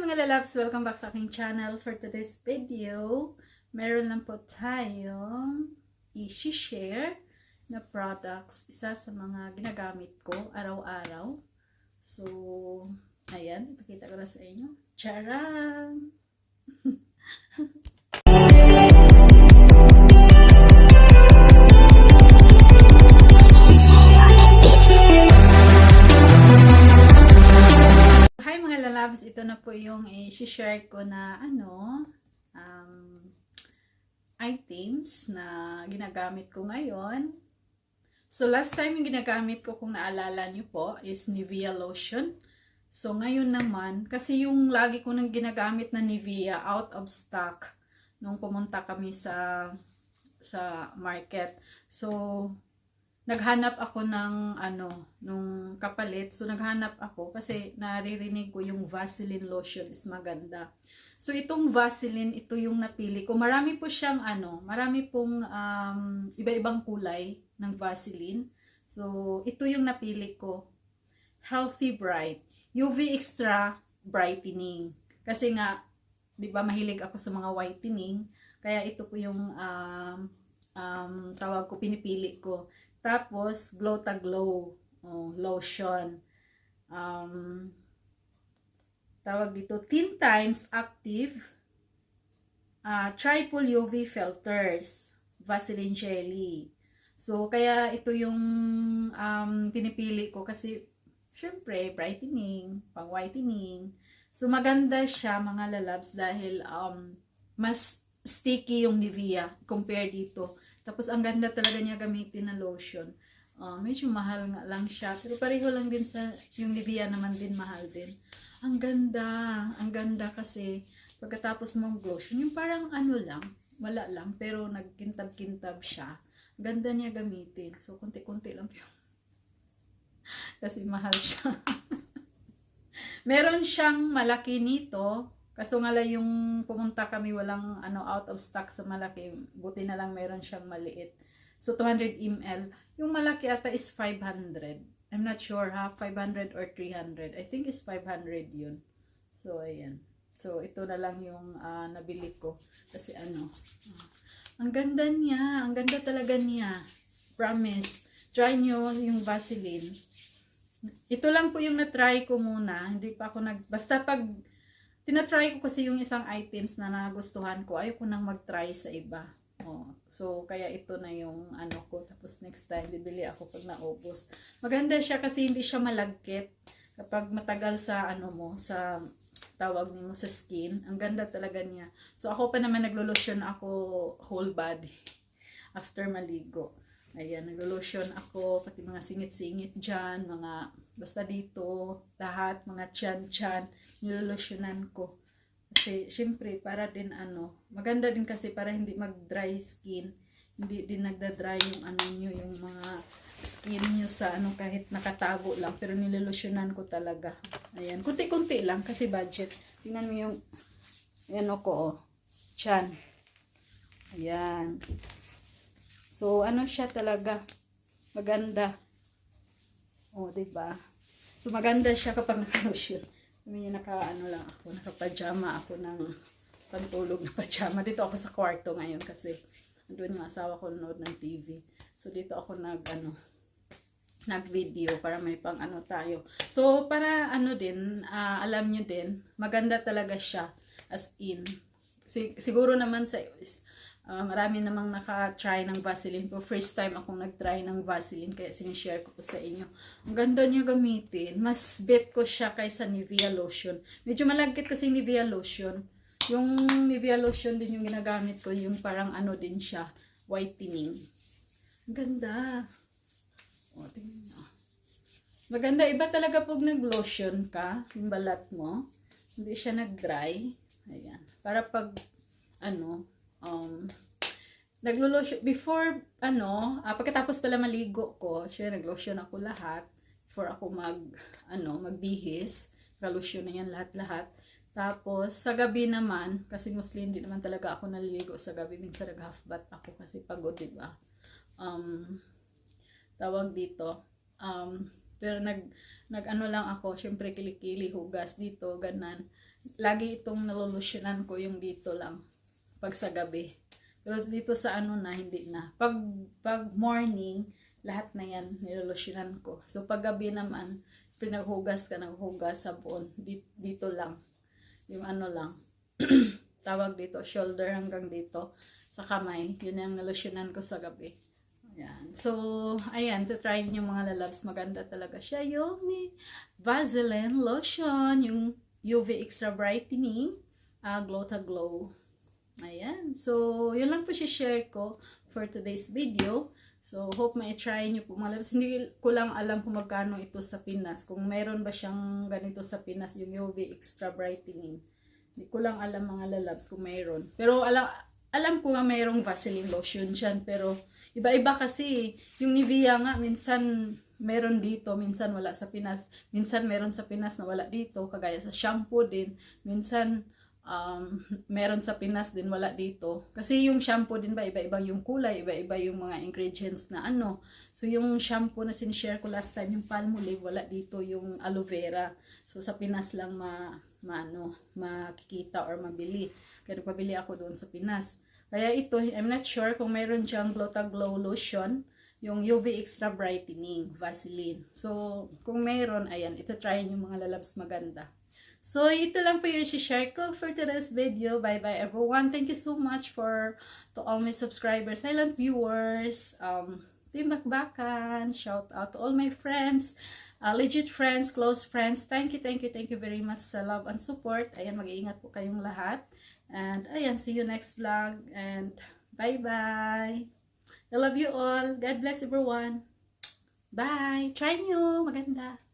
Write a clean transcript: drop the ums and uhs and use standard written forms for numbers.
mga lalabs! Welcome back sa aking channel. For today's video, meron lang po tayong i-share na products. Isa sa mga ginagamit ko araw-araw. So, ayan. Ipakita ko na sa inyo. Charan! Hi mga lalabs! Ito na po yung i-share ko na items na ginagamit ko ngayon. So last time yung ginagamit ko, kung naalala nyo po, is Nivea lotion. So ngayon naman, kasi yung lagi ko nang ginagamit na Nivea out of stock nung pumunta kami sa market. So naghanap ako ng nung kapalit. So naghanap ako kasi naririnig ko yung Vaseline lotion is maganda. So itong Vaseline, ito yung napili ko. Marami po siyang marami pong iba-ibang kulay ng Vaseline. So ito yung napili ko. Healthy Bright. UV Extra Brightening. Kasi nga, 'di ba, mahilig ako sa mga whitening. Kaya ito po yung tawag ko, pinipili ko. Tapos, Glow to Glow lotion. Tawag dito, 10 times active triple UV filters. Vaseline Jelly. So, kaya ito yung pinipili ko kasi, syempre, brightening, pang whitening. So, maganda siya mga lalabs dahil mas sticky yung Nivea compare dito. Tapos, ang ganda talaga niya gamitin na lotion. Medyo mahal nga lang siya. Pero pareho lang din sa yung Nivea naman din, mahal din. Ang ganda. Ang ganda kasi pagkatapos mong lotion, yung parang lang, wala lang. Pero nagkintab-kintab siya. Ganda niya gamitin. So, konti-konti lang yung kasi mahal siya. Meron siyang malaki nito. Kaso nga lang yung pumunta kami, walang out of stock sa malaki. Buti na lang meron siyang maliit. So 200 ml. Yung malaki ata is 500. I'm not sure ha, 500 or 300. I think is 500 yun. So ayan. So ito na lang yung nabili ko. Kasi ang ganda niya. Ang ganda talaga niya. Promise. Try nyo yung Vaseline. Ito lang po yung na-try ko muna. Hindi pa ako basta pag tinatry ko kasi yung isang items na nagustuhan ko, ayoko nang mag-try sa iba. So, kaya ito na yung ko. Tapos next time, bibili ako pag naubos. Maganda siya kasi hindi siya malagkit. Kapag matagal sa sa tawag mo sa skin, ang ganda talaga niya. So, ako pa naman naglo-lotion ako whole body after maligo. Ayan, naglo-lotion ako, pati mga singit-singit dyan, mga basta dito, lahat, mga tiyan-tiyan, nilolosyonan ko. Kasi, syempre, para din maganda din kasi para hindi mag-dry skin, hindi din nagda-dry yung nyo, yung mga skin nyo sa kahit nakatago lang, pero nilolosyonan ko talaga. Ayan, kunti-kunti lang kasi budget. Tingnan mo yung, ko, tiyan. Ayan. So, siya talaga. Maganda. Diba? So, maganda siya kapag naka-lotion. Lang ako, naka-pajama ako ng pantulog na pajama. Dito ako sa kwarto ngayon kasi doon yung asawa ko nanood ng TV. So, dito ako nag-video para may pang tayo. So, para din, alam nyo din, maganda talaga siya as in. Siguro naman sa marami namang naka-try ng Vaseline. Pero first time akong nag-try ng Vaseline. Kaya sinishare ko po sa inyo. Ang ganda niya gamitin. Mas bet ko siya kaysa Nivea lotion. Medyo malagkit kasi Nivea lotion. Yung Nivea lotion din yung ginagamit ko. Yung parang din siya. Whitening. Ang ganda. Tingnan nyo. Maganda. Iba talaga pag nag-lotion ka. Yung balat mo. Hindi siya nag-dry. Ayan. Para pag naglo-lotion before pagkatapos pala maligo ko, naglotion ako lahat before ako magbihis, lotion na yan lahat. Tapos sa gabi naman, kasi mostly hindi naman talaga ako naliligo sa gabi, minsan nag-half bath ako kasi pagod, diba? Tawag dito, pero nag lang ako, syempre kilikili, hugas dito, ganan. lagi itong nalolusyonan ko yung dito lang. Pag sa gabi. Pero dito sa ano na, hindi na. Pag morning, lahat na yan nilolusyonan ko. So pag gabi naman, pinaghugas ka ng hugas, sabon. Dito lang. Yung ano lang. Tawag dito, shoulder hanggang dito. Sa kamay. Yun yung nilolusyonan ko sa gabi. Ayan. So, ayan, to try niyo mga lalabs. Maganda talaga siya. Yung Vaseline lotion. Yung UV Extra Brightening. Glow to Glow. Ayan. So, yun lang po share ko for today's video. So, hope ma-try nyo po mga lalabs. Hindi ko lang alam kung magkano ito sa Pinas. Kung meron ba siyang ganito sa Pinas, yung UV Extra Brightening. Hindi ko lang alam mga lalabs kung meron. Pero alam ko nga mayroong Vaseline lotion dyan, pero iba-iba kasi. Yung Nivea nga, minsan meron dito, minsan wala sa Pinas. Minsan meron sa Pinas na wala dito, kagaya sa shampoo din. Minsan meron sa Pinas din, wala dito. Kasi yung shampoo din ba, iba-iba yung kulay, iba-iba yung mga ingredients na ano. So yung shampoo na sinishare ko last time, yung Palmolive, wala dito yung aloe vera. So sa Pinas lang makikita or mabili. Kaya nagpabili ako doon sa Pinas. Kaya ito, I'm not sure kung meron siyang Glow to Glow lotion, yung UV Extra Brightening, Vaseline. So, kung meron, ayan, ito try nyo mga lalabs, maganda. So, ito lang po yung share ko for today's video. Bye-bye everyone. Thank you so much to all my subscribers, silent viewers, Team Bakbakan, shout out to all my friends, legit friends, close friends. Thank you very much sa love and support. Ayan, mag-iingat po kayong lahat. And ayan, see you next vlog. And bye-bye. I love you all. God bless everyone. Bye. Try nyo. Maganda.